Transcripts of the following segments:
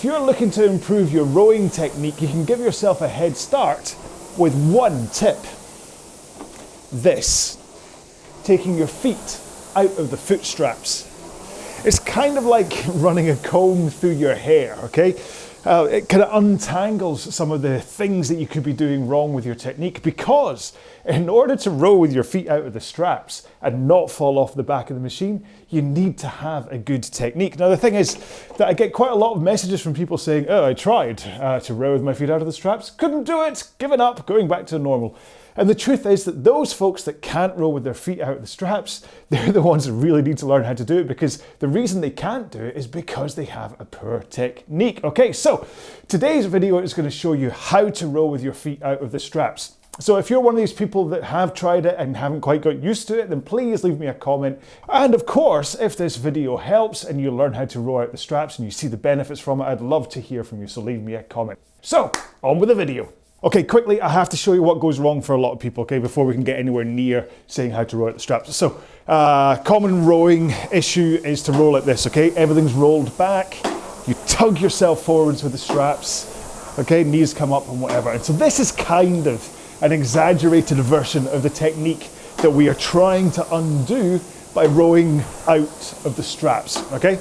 if you're looking to improve your rowing technique, you can give yourself a head start with one tip. This, taking your feet out of the foot straps. It's kind of like running a comb through your hair, okay? It kind of untangles some of the things that you could be doing wrong with your technique, because in order to row with your feet out of the straps and not fall off the back of the machine, you need to have a good technique. Now the thing is that I get quite a lot of messages from people saying, oh, I tried to row with my feet out of the straps, couldn't do it, given up, going back to normal. And the truth is that those folks that can't row with their feet out of the straps, they're the ones that really need to learn how to do it, because the reason they can't do it is because they have a poor technique. Okay, so today's video is going to show you how to row with your feet out of the straps. So if you're one of these people that have tried it and haven't quite got used to it, then please leave me a comment. And of course, if this video helps and you learn how to row out the straps and you see the benefits from it, I'd love to hear from you, so leave me a comment. So, on with the video. Okay, quickly, I have to show you what goes wrong for a lot of people, okay, before we can get anywhere near saying how to row out the straps. So, common rowing issue is to row like this, okay? Everything's rolled back, you tug yourself forwards with the straps, okay? Knees come up and whatever. And so this is kind of an exaggerated version of the technique that we are trying to undo by rowing out of the straps, okay?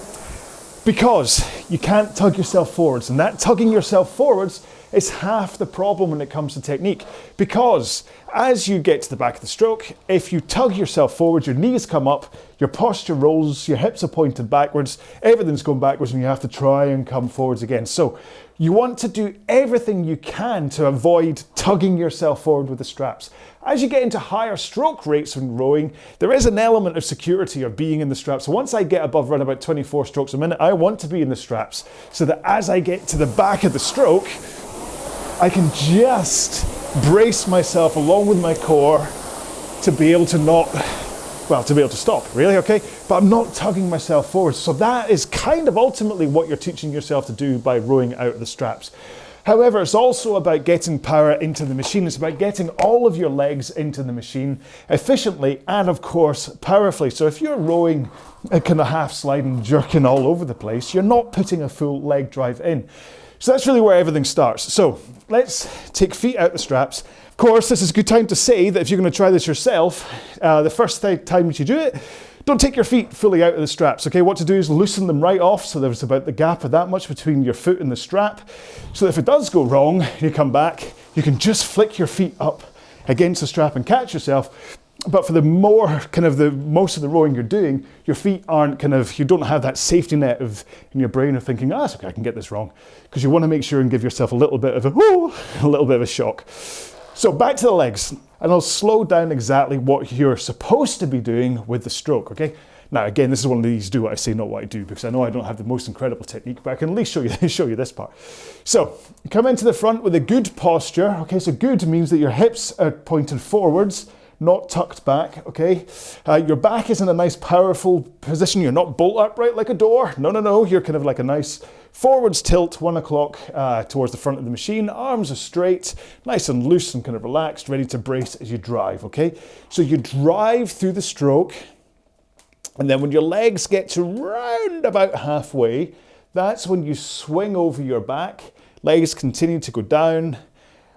Because you can't tug yourself forwards, and that tugging yourself forwards is half the problem when it comes to technique. Because as you get to the back of the stroke, if you tug yourself forwards, your knees come up, your posture rolls, your hips are pointed backwards, everything's going backwards, and you have to try and come forwards again. So you want to do everything you can to avoid tugging yourself forward with the straps. As you get into higher stroke rates when rowing, there is an element of security of being in the straps. So once I get above around about 24 strokes a minute, I want to be in the straps so that as I get to the back of the stroke, I can just brace myself along with my core to be able to to be able to stop, really, okay? But I'm not tugging myself forward. So that is kind of ultimately what you're teaching yourself to do by rowing out of the straps. However, it's also about getting power into the machine. It's about getting all of your legs into the machine efficiently and, of course, powerfully. So if you're rowing a kind of half sliding, jerking all over the place, you're not putting a full leg drive in. So that's really where everything starts. So let's take feet out the straps. Of course, this is a good time to say that if you're going to try this yourself, the first time that you do it, don't take your feet fully out of the straps, okay? What to do is loosen them right off, so there's about the gap of that much between your foot and the strap. So if it does go wrong, you come back, you can just flick your feet up against the strap and catch yourself. But for most of the rowing you're doing, your feet aren't you don't have that safety net in your brain of thinking, that's okay, I can get this wrong. Because you want to make sure and give yourself a little bit of a shock. So back to the legs, and I'll slow down exactly what you're supposed to be doing with the stroke, okay? Now again, this is one of these do what I say, not what I do, because I know I don't have the most incredible technique, but I can at least show you this part. So, come into the front with a good posture, okay? So good means that your hips are pointed forwards, not tucked back, okay? Your back is in a nice powerful position. You're not bolt upright like a door. No. You're kind of like a nice forwards tilt, 1 o'clock towards the front of the machine. Arms are straight, nice and loose and kind of relaxed, ready to brace as you drive, okay? So you drive through the stroke, and then when your legs get to round about halfway, that's when you swing over your back, legs continue to go down,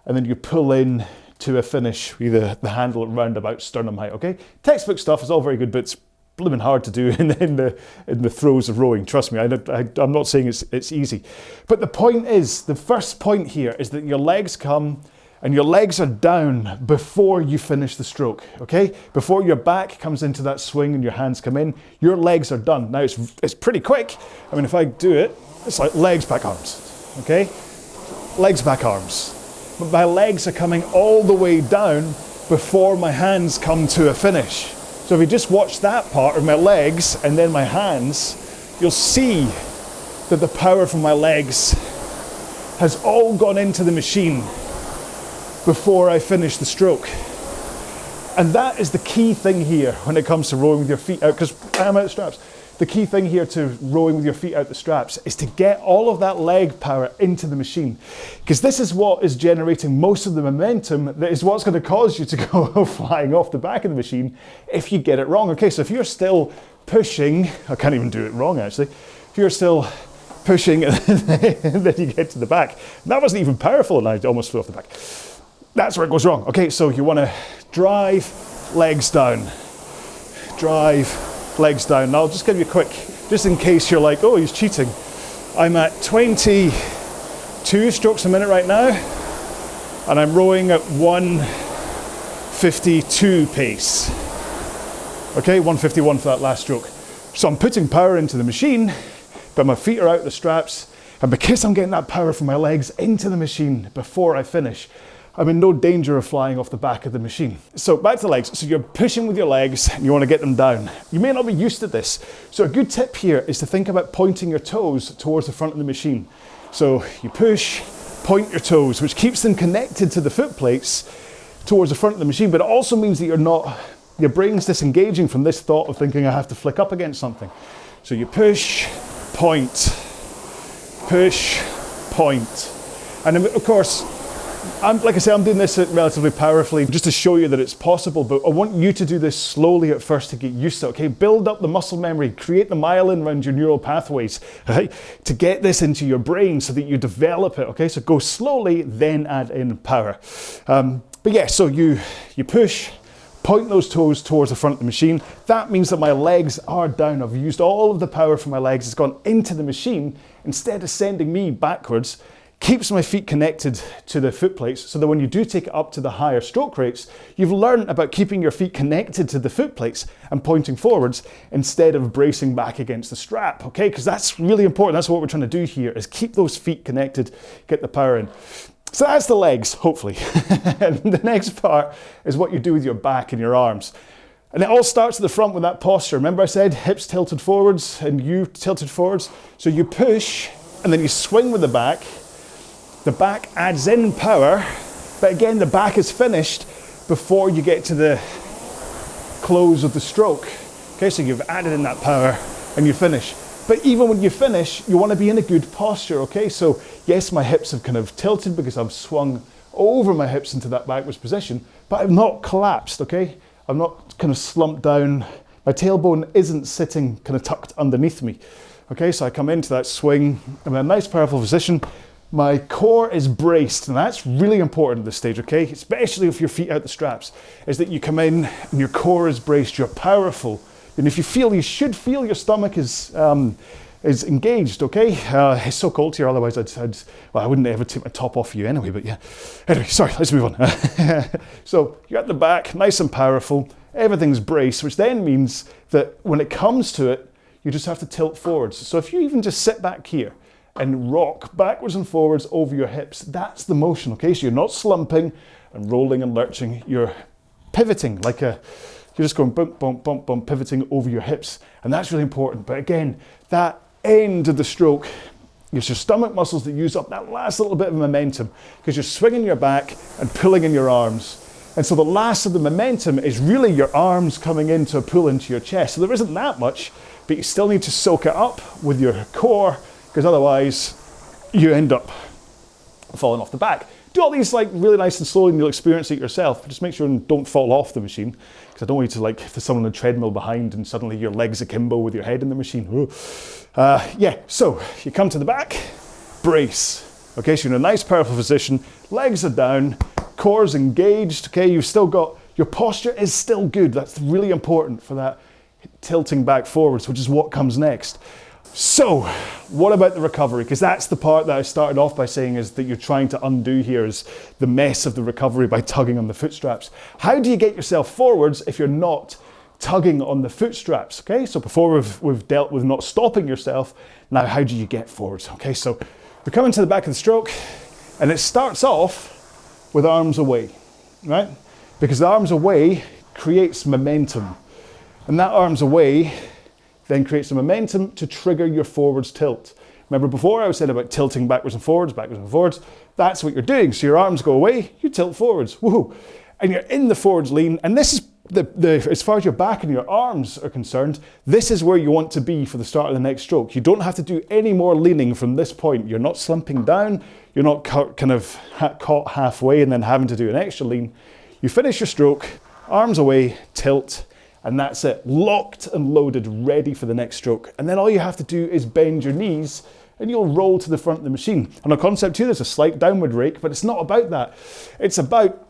and then you pull in to a finish with the handle at round about sternum height, okay? Textbook stuff is all very good, but it's blooming hard to do in the throes of rowing. Trust me, I'm not saying it's easy. But the point is, the first point here is that your legs come and your legs are down before you finish the stroke, okay? Before your back comes into that swing and your hands come in, your legs are done. Now it's pretty quick. I mean, if I do it, it's like legs, back, arms, okay? Legs, back, arms. But my legs are coming all the way down before my hands come to a finish. So if you just watch that part of my legs and then my hands, you'll see that the power from my legs has all gone into the machine before I finish the stroke. And that is the key thing here when it comes to rowing with your feet out, because I'm out of straps. The key thing here to rowing with your feet out the straps is to get all of that leg power into the machine, because this is what is generating most of the momentum that is what's going to cause you to go flying off the back of the machine if you get it wrong. Okay, so if you're still pushing, I can't even do it wrong actually, if you're still pushing, and then you get to the back. And that wasn't even powerful, and I almost flew off the back. That's where it goes wrong. Okay, so you want to drive, legs down. Drive, legs down. Now I'll just give you a quick, just in case you're like, oh, he's cheating. I'm at 22 strokes a minute right now, and I'm rowing at 1:52 pace. Okay, 1:51 for that last stroke. So I'm putting power into the machine, but my feet are out the straps, and because I'm getting that power from my legs into the machine before I finish, I'm in no danger of flying off the back of the machine. So back to the legs. So you're pushing with your legs and you want to get them down. You may not be used to this. So a good tip here is to think about pointing your toes towards the front of the machine. So you push, point your toes, which keeps them connected to the foot plates towards the front of the machine, but it also means that your brain's disengaging from this thought of thinking I have to flick up against something. So you push, point, push, point. And of course, like I say, I'm doing this relatively powerfully just to show you that it's possible, but I want you to do this slowly at first to get used to it, okay? Build up the muscle memory, create the myelin around your neural pathways, right? To get this into your brain so that you develop it, okay? So go slowly, then add in power. But yeah, so you push, point those toes towards the front of the machine. That means that my legs are down. I've used all of the power from my legs. It's gone into the machine instead of sending me backwards. Keeps my feet connected to the foot plates so that when you do take it up to the higher stroke rates, you've learned about keeping your feet connected to the foot plates and pointing forwards instead of bracing back against the strap, okay? Because that's really important. That's what we're trying to do here, is keep those feet connected, get the power in. So that's the legs, hopefully. And the next part is what you do with your back and your arms. And it all starts at the front with that posture. Remember I said hips tilted forwards and you tilted forwards? So you push and then you swing with the back. The back adds in power, but again, the back is finished before you get to the close of the stroke. Okay, so you've added in that power and you finish. But even when you finish, you want to be in a good posture, okay? So yes, my hips have kind of tilted because I've swung over my hips into that backwards position, but I've not collapsed, okay? I'm not kind of slumped down. My tailbone isn't sitting kind of tucked underneath me. Okay, so I come into that swing, I'm in a nice powerful position. My core is braced, and that's really important at this stage, okay? Especially if your feet out the straps, is that you come in and your core is braced, you're powerful. And if you should feel your stomach is engaged, okay? It's so cold here, otherwise I wouldn't ever take my top off you anyway, but yeah. Anyway, sorry, let's move on. So you're at the back, nice and powerful, everything's braced, which then means that when it comes to it, you just have to tilt forwards. So if you even just sit back here, and rock backwards and forwards over your hips. That's the motion, okay? So you're not slumping and rolling and lurching. You're pivoting you're just going bump, bump, bump, bump, pivoting over your hips. And that's really important. But again, that end of the stroke, it's your stomach muscles that use up that last little bit of momentum because you're swinging your back and pulling in your arms. And so the last of the momentum is really your arms coming into a pull into your chest. So there isn't that much, but you still need to soak it up with your core, because otherwise you end up falling off the back. Do all these like really nice and slowly and you'll experience it yourself. Just make sure and don't fall off the machine, because I don't want you to if there's someone on the treadmill behind and suddenly your legs akimbo with your head in the machine. Yeah, so you come to the back, brace. Okay, so you're in a nice powerful position, legs are down, core's engaged, okay, you've still got, your posture is still good. That's really important for that tilting back forwards, which is what comes next. So, what about the recovery? Because that's the part that I started off by saying is that you're trying to undo here, is the mess of the recovery by tugging on the foot straps. How do you get yourself forwards if you're not tugging on the foot straps? Okay, so before we've dealt with not stopping yourself, now how do you get forwards? Okay, so we're coming to the back of the stroke, and it starts off with arms away, right? Because the arms away creates momentum, and that arms away then creates the momentum to trigger your forwards tilt. Remember before I was saying about tilting backwards and forwards, that's what you're doing. So your arms go away, you tilt forwards, woohoo. And you're in the forwards lean, and this is as far as your back and your arms are concerned, this is where you want to be for the start of the next stroke. You don't have to do any more leaning from this point. You're not slumping down, you're not kind of caught halfway and then having to do an extra lean. You finish your stroke, arms away, tilt, and that's it, locked and loaded, ready for the next stroke. And then all you have to do is bend your knees and you'll roll to the front of the machine. And our concept here is a slight downward rake, but it's not about that. It's about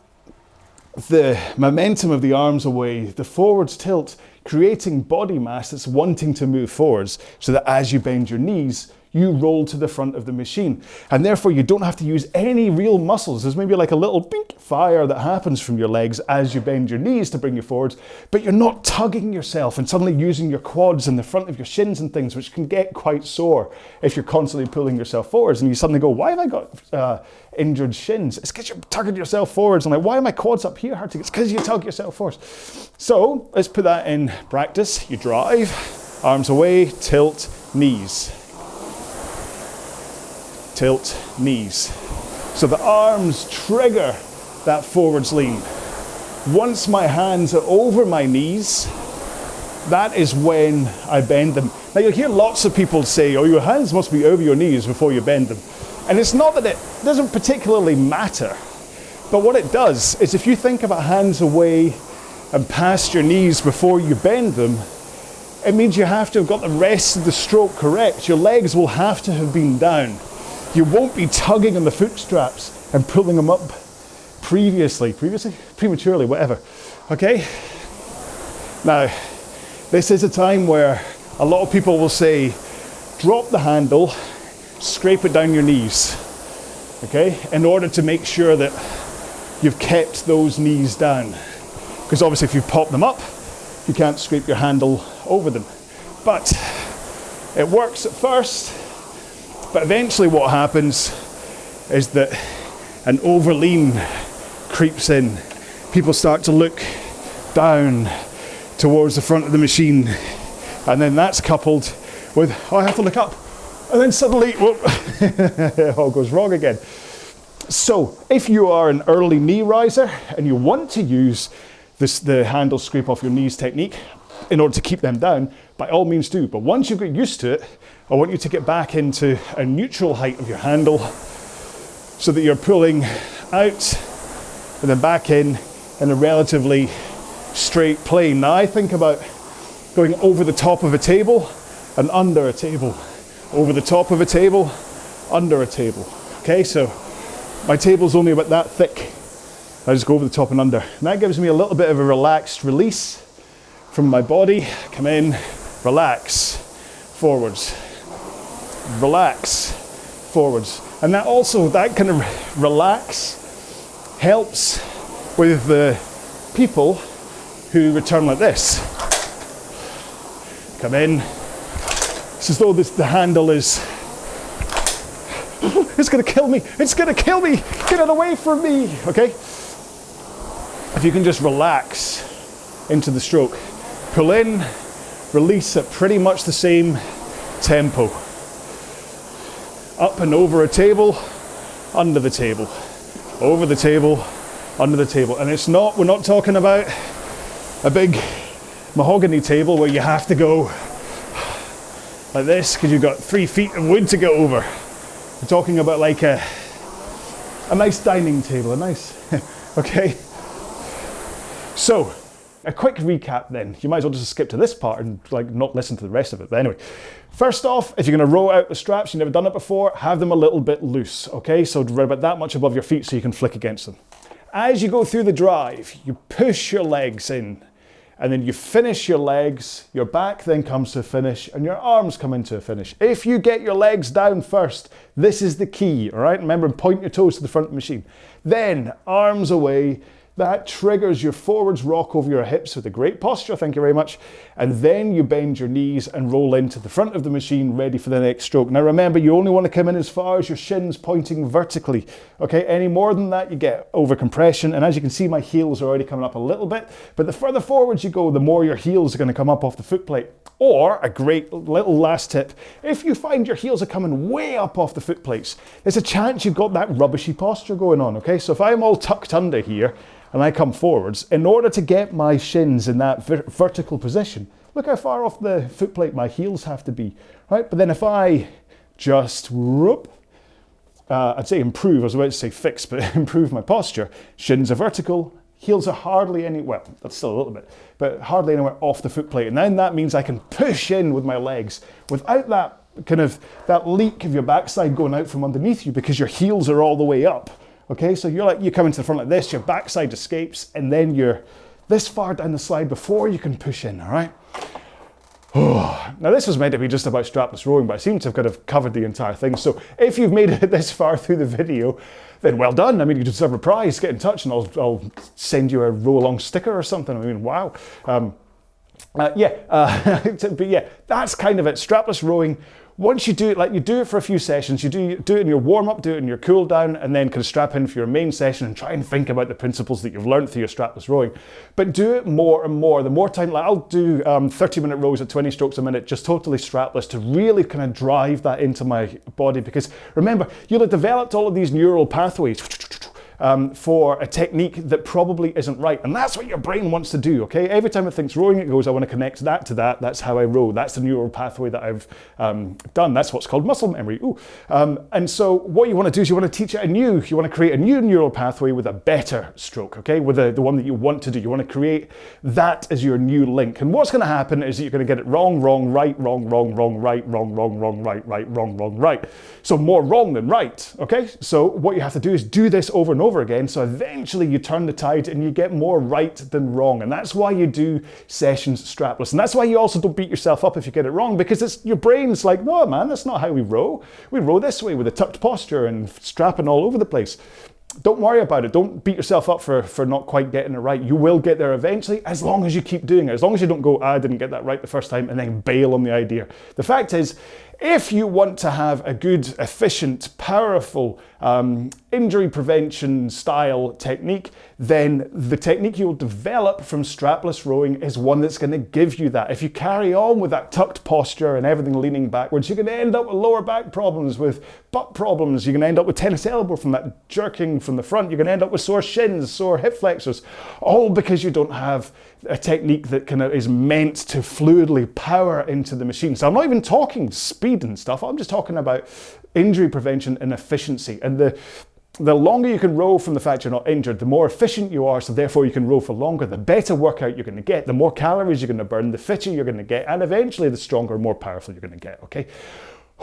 the momentum of the arms away, the forwards tilt, creating body mass that's wanting to move forwards, so that as you bend your knees, you roll to the front of the machine. And therefore you don't have to use any real muscles. There's maybe like a little bink fire that happens from your legs as you bend your knees to bring you forwards, but you're not tugging yourself and suddenly using your quads and the front of your shins and things, which can get quite sore if you're constantly pulling yourself forwards and you suddenly go, why have I got injured shins? It's because you're tugging yourself forwards. I'm like, why are my quads up here hurting? It's because you tug yourself forwards. So let's put that in practice. You drive, arms away, tilt, knees. Tilt, knees. So the arms trigger that forwards lean. Once my hands are over my knees, that is when I bend them. Now you'll hear lots of people say, oh, your hands must be over your knees before you bend them. And it's not that it doesn't particularly matter, but what it does is if you think about hands away and past your knees before you bend them, it means you have to have got the rest of the stroke correct. Your legs will have to have been down. You won't be tugging on the foot straps and pulling them up prematurely, whatever. Okay? Now, this is a time where a lot of people will say, drop the handle, scrape it down your knees, okay? In order to make sure that you've kept those knees down. Because obviously if you pop them up, you can't scrape your handle over them. But it works at first. But eventually what happens is that an overlean creeps in. People start to look down towards the front of the machine. And then that's coupled with, oh, I have to look up. And then suddenly, whoop, it all goes wrong again. So if you are an early knee riser and you want to use the handle scrape off your knees technique in order to keep them down, by all means do. But once you get used to it, I want you to get back into a neutral height of your handle so that you're pulling out and then back in a relatively straight plane. Now I think about going over the top of a table and under a table. Over the top of a table, under a table. Okay, so my table's only about that thick. I just go over the top and under. And that gives me a little bit of a relaxed release from my body. Come in, relax, forwards. Relax, forwards. And that also, that kind of relax helps with the people who return like this. Come in. It's as though the handle is, it's gonna kill me, it's gonna kill me, get it away from me, okay? If you can just relax into the stroke. Pull in, release at pretty much the same tempo. Up and over a table, under the table. Over the table, under the table. And it's not, we're not talking about a big mahogany table where you have to go like this because you've got 3 feet of wood to go over. We're talking about like a nice dining table, a nice, okay? So, a quick recap then. You might as well just skip to this part and like not listen to the rest of it. But anyway, first off, if you're gonna row out the straps, you've never done it before, have them a little bit loose, okay? So right about that much above your feet so you can flick against them. As you go through the drive, you push your legs in and then you finish your legs, your back then comes to a finish and your arms come into a finish. If you get your legs down first, this is the key, all right? Remember, point your toes to the front of the machine. Then arms away. That triggers your forwards rock over your hips with a great posture, thank you very much. And then you bend your knees and roll into the front of the machine, ready for the next stroke. Now remember, you only want to come in as far as your shins pointing vertically. Okay, any more than that, you get over compression. And as you can see, my heels are already coming up a little bit. But the further forwards you go, the more your heels are going to come up off the foot plate. Or, a great little last tip, if you find your heels are coming way up off the foot plates, there's a chance you've got that rubbishy posture going on, okay? So if I'm all tucked under here, and I come forwards, in order to get my shins in that vertical position, look how far off the foot plate my heels have to be, right? But then if I just whoop, I'd say improve, I was about to say fix, but improve my posture, shins are vertical, heels are hardly any, well, that's still a little bit, but hardly anywhere off the foot plate. And then that means I can push in with my legs without that kind of that leak of your backside going out from underneath you because your heels are all the way up. Okay, so you come into the front like this, your backside escapes, and then you're this far down the slide before you can push in, all right? Now this was meant to be just about strapless rowing, but I seem to have kind of covered the entire thing. So if you've made it this far through the video, then well done. I mean, you deserve a prize. Get in touch and I'll send you a RowAlong sticker or something. I mean, wow. But yeah, that's kind of it. Strapless rowing. Once you do it, like you do it for a few sessions, you do it in your warm-up, do it in your cool-down, and then kind of strap in for your main session and try and think about the principles that you've learned through your strapless rowing. But do it more and more. The more time, like I'll do 30-minute rows at 20 strokes a minute, just totally strapless to really kind of drive that into my body. Because remember, you'll have developed all of these neural pathways for a technique that probably isn't right. And that's what your brain wants to do, okay? Every time it thinks rowing, it goes, I want to connect that to that. That's how I row. That's the neural pathway that I've done. That's what's called muscle memory. Ooh. And so what you want to do is you want to teach it anew. You want to create a new neural pathway with a better stroke, okay? With the one that you want to do. You want to create that as your new link. And what's going to happen is that you're going to get it wrong, wrong, right, wrong, wrong, wrong, right, wrong, wrong, wrong, right, right, wrong, wrong, right. So more wrong than right, okay? So what you have to do is do this over and over again, so eventually you turn the tide and you get more right than wrong. And that's why you do sessions strapless. And that's why you also don't beat yourself up if you get it wrong, because it's your brain's like, no man, that's not how we row. We row this way with a tucked posture and strapping all over the place. Don't worry about it. Don't beat yourself up for not quite getting it right. You will get there eventually, as long as you keep doing it. As long as you don't go, I didn't get that right the first time, and then bail on the idea. The fact is, if you want to have a good, efficient, powerful, injury prevention style technique, then the technique you'll develop from strapless rowing is one that's going to give you that. If you carry on with that tucked posture and everything leaning backwards, you're going to end up with lower back problems, with butt problems. You're going to end up with tennis elbow from that jerking from the front. You're going to end up with sore shins, sore hip flexors, all because you don't have a technique that kind of is meant to fluidly power into the machine. So I'm not even talking speed and stuff. I'm just talking about injury prevention and efficiency. And the longer you can row from the fact you're not injured, the more efficient you are, so therefore you can row for longer, the better workout you're going to get, the more calories you're going to burn, the fitter you're going to get, and eventually the stronger, more powerful you're going to get, okay?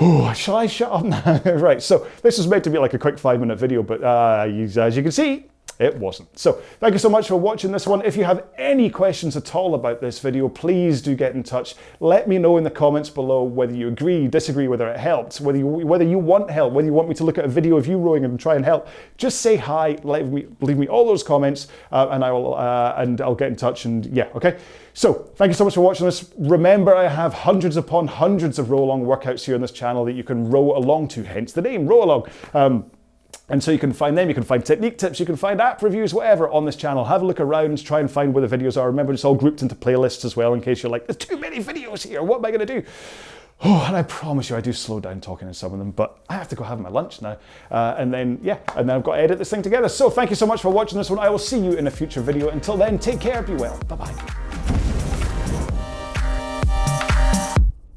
Oh, shall I shut up now? Right, so this was meant to be like a quick 5-minute video, but as you can see, it wasn't. So thank you so much for watching this one. If you have any questions at all about this video, please do get in touch. Let me know in the comments below whether you agree, disagree, whether it helped, whether you want help, whether you want me to look at a video of you rowing and try and help. Just say hi, leave me all those comments, and I'll get in touch. And yeah, okay. So thank you so much for watching this. Remember, I have hundreds upon hundreds of RowAlong workouts here on this channel that you can row along to, hence the name RowAlong. And so you can find them, you can find technique tips, you can find app reviews, whatever on this channel. Have a look around, try and find where the videos are. Remember, it's all grouped into playlists as well, in case you're like, there's too many videos here, what am I going to do? Oh, and I promise you, I do slow down talking in some of them, but I have to go have my lunch now. And then I've got to edit this thing together. So thank you so much for watching this one. I will see you in a future video. Until then, take care, be well. Bye-bye.